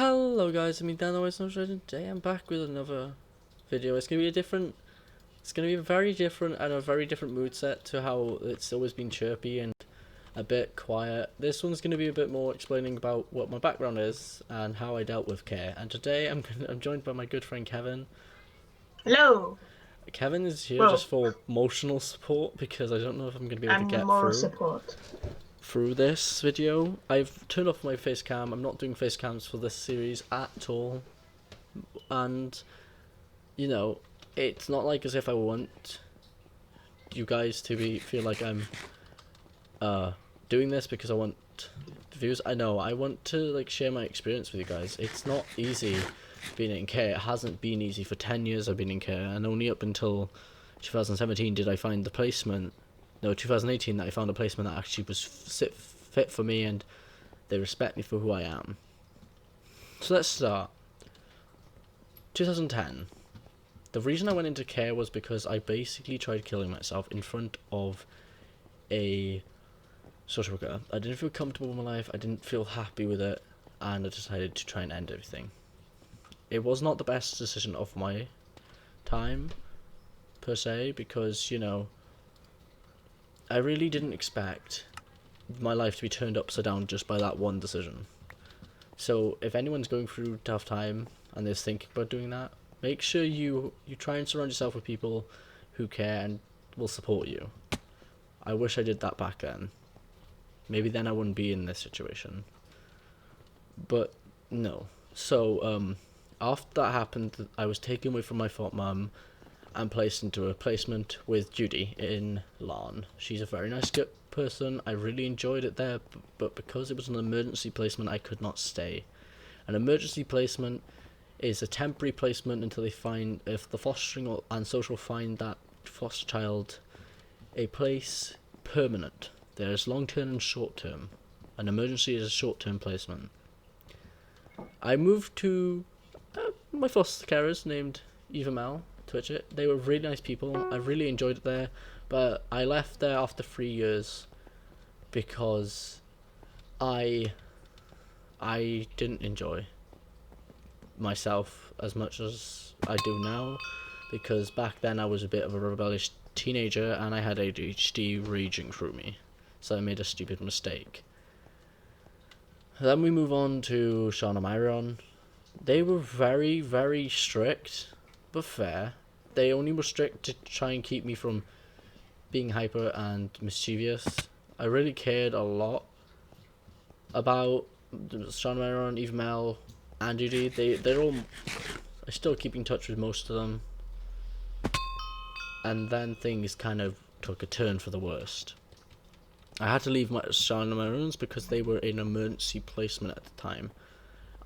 Hello guys, Dan Always Knows Red, and today I'm back with another video. It's gonna be a very different and a very different mood set to how it's always been chirpy and a bit quiet. This one's gonna be a bit more explaining about what my background is and how I dealt with care. And today I'm joined by my good friend Kevin. Hello. Kevin is here Well, just for emotional support because I don't know if I'm gonna be able to and get moral support. through this video. I've turned off my face cam. I'm not doing face cams for this series at all. And you know, it's not like as if I want you guys to feel like I'm doing this because I want views. I know I want to like share my experience with you guys. It's not easy being in care. It hasn't been easy for 10 years I've been in care, and only up until 2017 did I find the placement. No, 2018 that I found a placement that actually was fit for me and they respect me for who I am. So let's start. 2010. The reason I went into care was because I basically tried killing myself in front of a social worker. I didn't feel comfortable with my life, I didn't feel happy with it, and I decided to try and end everything. It was not the best decision of my time, per se, because, you know, I really didn't expect my life to be turned upside down just by that one decision. So if anyone's going through a tough time and they're thinking about doing that, make sure you try and surround yourself with people who care and will support you. I wish I did that back then. Maybe then I wouldn't be in this situation. But no. So after that happened, I was taken away from my mum and placed into a placement with Judy in Larne. She's a very nice person. I really enjoyed it there, but because it was an emergency placement, I could not stay. An emergency placement is a temporary placement until they find, if the fostering and social find that foster child a place permanent. There's long term and short term. An emergency is a short term placement. I moved to my foster carers named Eva Mel, Twitch. They were really nice people. I really enjoyed it there, but I left there after 3 years because I didn't enjoy myself as much as I do now, because back then I was a bit of a rebellious teenager and I had ADHD raging through me, so I made a stupid mistake. Then we move on to Sean and Myron. They were very, very strict, but fair. They only were strict to try and keep me from being hyper and mischievous. I really cared a lot about Sean and Myron, Eve Mel, and Judy. They're all... I still keep in touch with most of them. And then things kind of took a turn for the worst. I had to leave Sean and Myron's because they were in emergency placement at the time.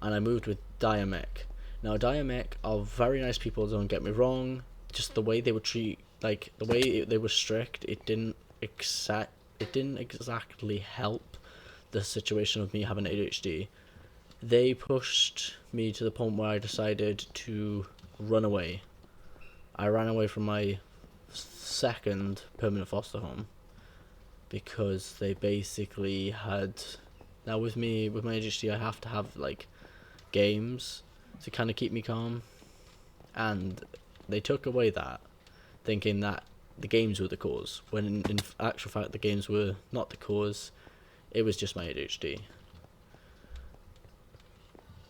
And I moved with Diamec. Now, Diamec are very nice people, don't get me wrong. Just the way they would treat, like, the way they were strict, it didn't exactly help the situation of me having ADHD. They pushed me to the point where I decided to run away. I ran away from my second permanent foster home because they basically had... Now with me, with my ADHD, I have to have, like, games to kind of keep me calm, and they took away that, thinking that the games were the cause, when in actual fact the games were not the cause. It was just my ADHD.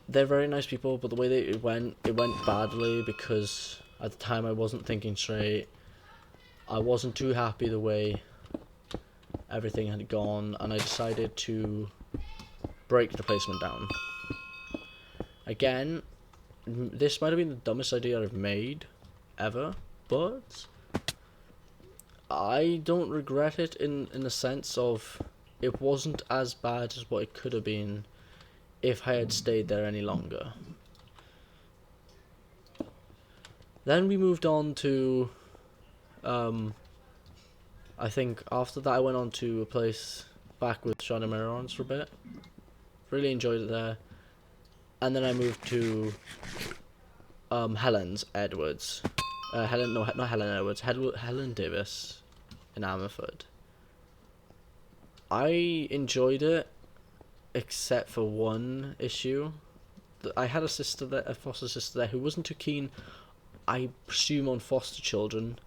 They're very nice people, but the way it went badly because at the time I wasn't thinking straight. I wasn't too happy the way everything had gone, and I decided to break the placement down. Again, this might have been the dumbest idea I've made ever, but I don't regret it in the sense of it wasn't as bad as what it could have been if I had stayed there any longer. Then we moved on to, I think after that I went on to a place back with Sean and Marons for a bit. Really enjoyed it there. And then I moved to Helen's Edwards. Not Helen Edwards, Helen Davis in Ammerford. I enjoyed it, except for one issue. I had a sister there, a foster sister there, who wasn't too keen, I presume, on foster children.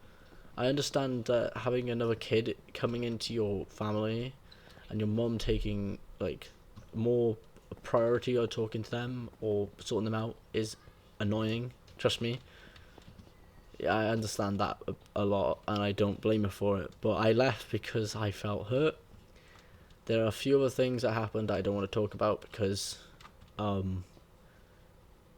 I understand that having another kid coming into your family, and your mum taking like more priority on talking to them or sorting them out is annoying. Trust me. Yeah, I understand that a lot, and I don't blame her for it. But I left because I felt hurt. There are a few other things that happened that I don't want to talk about because, I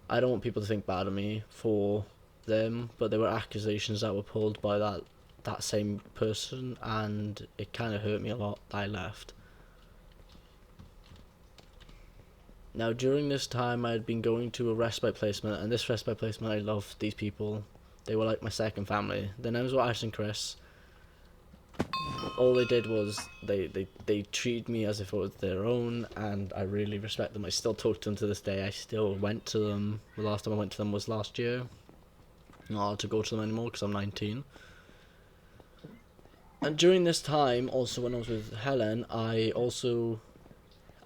don't want people to think bad of me for them. But there were accusations that were pulled by that same person, and it kind of hurt me a lot that I left. Now, during this time, I had been going to a respite placement, and this respite placement, I loved these people. They were like my second family. Their names were Ash and Chris. All they did was they treated me as if it was their own, and I really respect them. I still talk to them to this day. I still went to them. The last time I went to them was last year. Not allowed to go to them anymore because I'm 19. And during this time, also when I was with Helen, I also,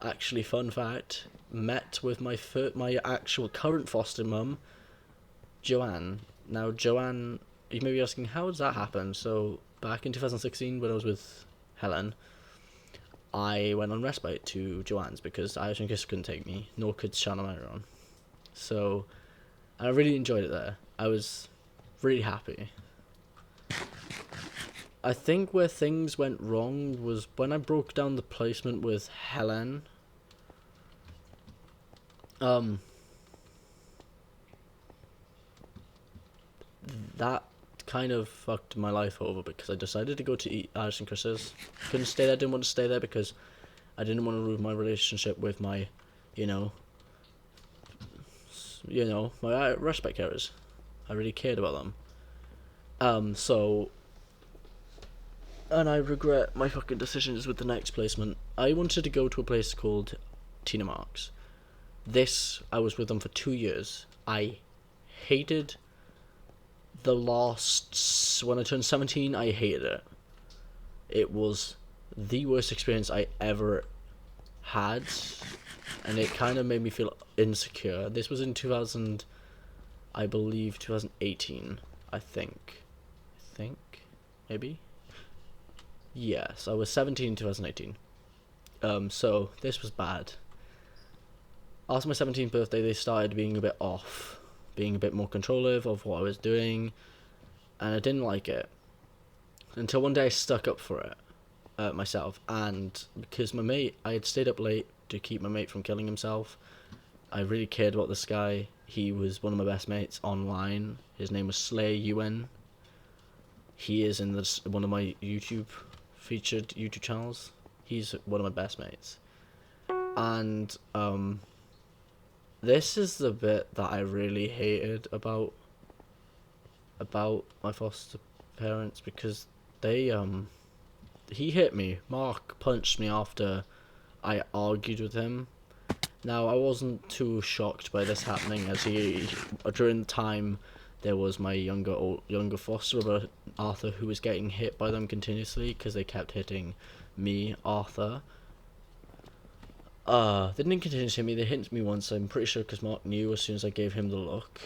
actually, fun fact, met with my actual current foster mum, Joanne. Now, Joanne, you may be asking, how does that happen? So, back in 2016, when I was with Helen, I went on respite to Joanne's because Irish and Kiss couldn't take me, nor could Shannon Myron. So, I really enjoyed it there. I was really happy. I think where things went wrong was when I broke down the placement with Helen. That kind of fucked my life over because I decided to go to eat Irish and Chris's. Couldn't stay there, didn't want to stay there because I didn't want to ruin my relationship with my, my respite carers. I really cared about them. And I regret my fucking decisions with the next placement. I wanted to go to a place called Tina Marks. I was with them for 2 years. I hated when I turned 17, I hated it. It was the worst experience I ever had, and it kind of made me feel insecure. This was in 2018, I think, maybe? Yes, I was 17 in 2018. So this was bad. After my 17th birthday, they started being a bit off, being a bit more controlling of what I was doing, and I didn't like it. Until one day I stuck up for it myself, and because I had stayed up late to keep my mate from killing himself. I really cared about this guy. He was one of my best mates online. His name was Slay UN. He is in one of my featured YouTube channels. He's one of my best mates. And this is the bit that I really hated about my foster parents, because he hit me. Mark punched me after I argued with him. Now, I wasn't too shocked by this happening, as during the time there was my younger foster brother Arthur, who was getting hit by them continuously because they kept hitting me, Arthur. They didn't continue to hit me. They hit me once, I'm pretty sure, because Mark knew as soon as I gave him the look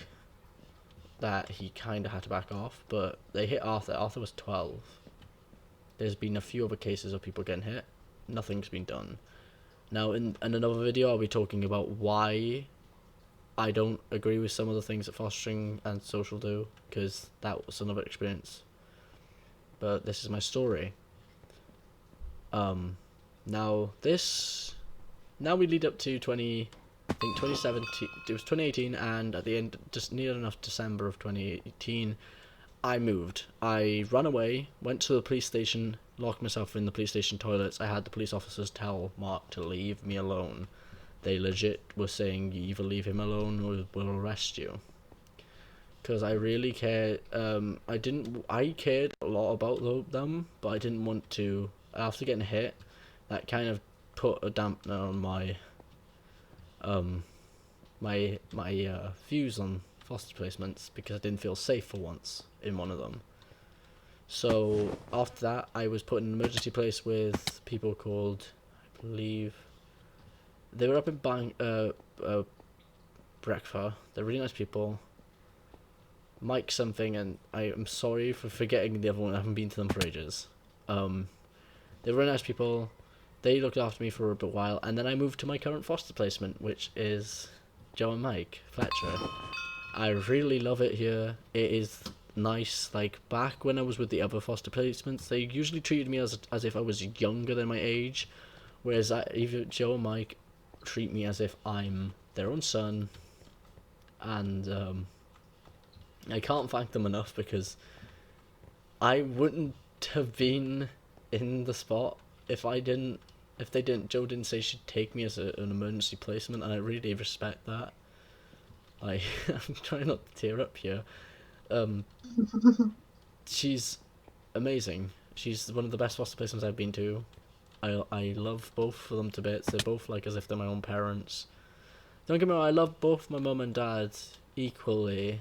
that he kind of had to back off. But they hit Arthur. Arthur was 12. There's been a few other cases of people getting hit. Nothing's been done. Now, in another video, I'll be talking about why I don't agree with some of the things that fostering and social do, because that was another experience. But this is my story. Now we lead up to 2017, it was 2018, and at the end, just near enough December of 2018, I moved. I ran away, went to the police station, locked myself in the police station toilets. I had the police officers tell Mark to leave me alone. They legit were saying, you either leave him alone or we'll arrest you. Because I really cared. I cared a lot about them, but I didn't want to. After getting hit, that kind of put a dampener on my views on foster placements, because I didn't feel safe for once in one of them. So after that, I was put in an emergency place with people called, I believe, they were up in Breakfast. They're really nice people. Mike something, and I am sorry for forgetting the other one. I haven't been to them for ages. They're really nice people. They looked after me for a bit while, and then I moved to my current foster placement, which is Joe and Mike Fletcher. I really love it here. It is nice. Like, back when I was with the other foster placements, they usually treated me as if I was younger than my age, whereas even Joe and Mike treat me as if I'm their own son, and I can't thank them enough, because I wouldn't have been in the spot if Joe didn't say she'd take me as an emergency placement, and I really respect that. I'm trying not to tear up here. She's amazing. She's one of the best foster placements I've been to. I love both of them to bits. They're both like as if they're my own parents. Don't get me wrong, I love both my mum and dad equally,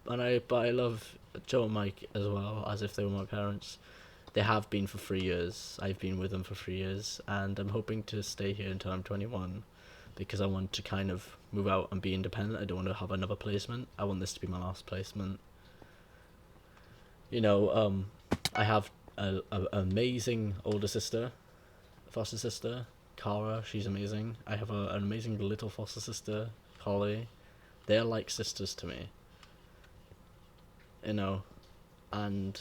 but I love Joe and Mike as well, as if they were my parents. They have been for 3 years. I've been with them for 3 years, and I'm hoping to stay here until I'm 21, because I want to kind of move out and be independent. I don't want to have another placement. I want this to be my last placement. You know, I have an amazing older sister, foster sister, Cara. She's amazing. I have an amazing little foster sister, Holly. They're like sisters to me. You know, and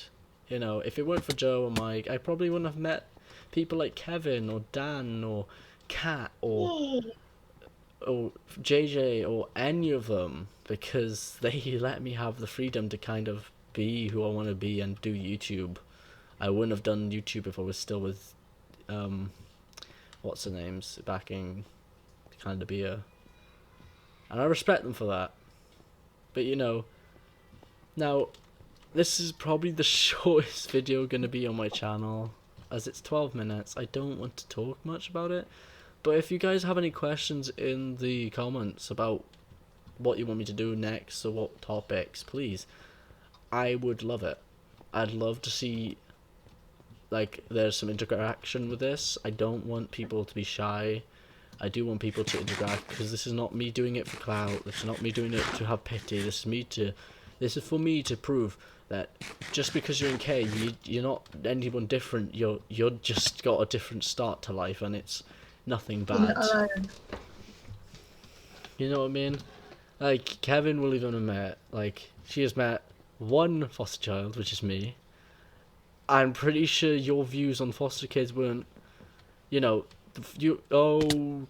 you know, if it weren't for Joe or Mike, I probably wouldn't have met people like Kevin or Dan or Kat or JJ or any of them, because they let me have the freedom to kind of be who I want to be and do YouTube. I wouldn't have done YouTube if I was still with what's her name's backing kind of beer, and I respect them for that. But you know, now this is probably the shortest video gonna be on my channel, as it's 12 minutes. I don't want to talk much about it, but if you guys have any questions in the comments about what you want me to do next or what topics, please, I would love it. I'd love to see, like, there's some interaction with this. I don't want people to be shy. I do want people to interact, because this is not me doing it for clout. This is not me doing it to have pity. This is for me to prove that just because you're in K, you're not anyone different. You're just got a different start to life, and it's nothing bad. You know what I mean? Like, Kevin will even have met, like, she has met one foster child, which is me. I'm pretty sure your views on foster kids weren't, you know, you okay?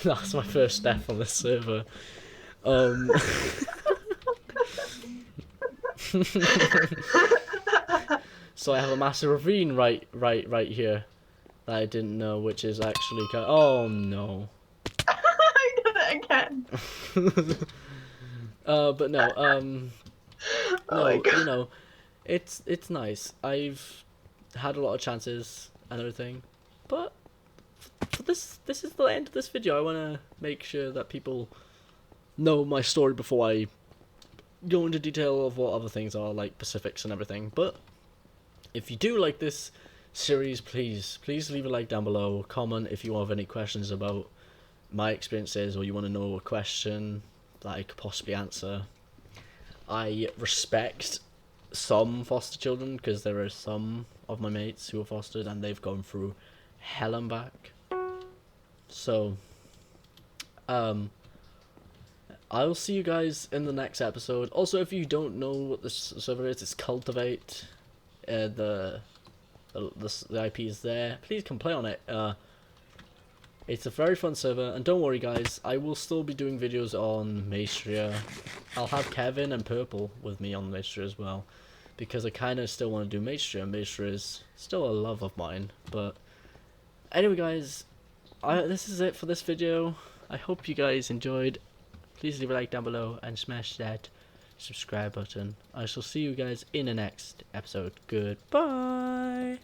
That's my first step on this server. So I have a massive ravine right here that I didn't know, which is actually oh no. I did it again. But no, Oh my God. you know, it's nice. I've had a lot of chances and everything, but for this is the end of this video. I want to make sure that people know my story before I go into detail of what other things are, like Pacifics and everything. But if you do like this series, please leave a like down below. Comment if you have any questions about my experiences, or you want to know a question that I could possibly answer. I respect some foster children, because there are some of my mates who are fostered and they've gone through hell and back. So I'll see you guys in the next episode. Also, if you don't know what this server is, it's Cultivate. The IP is there. Please come play on it. It's a very fun server, and don't worry guys, I will still be doing videos on Maestria. I'll have Kevin and Purple with me on Maestria as well, because I kind of still want to do Maestria. Maestria is still a love of mine. But anyway guys, this is it for this video. I hope you guys enjoyed. Please leave a like down below and smash that subscribe button. I shall see you guys in the next episode. Goodbye.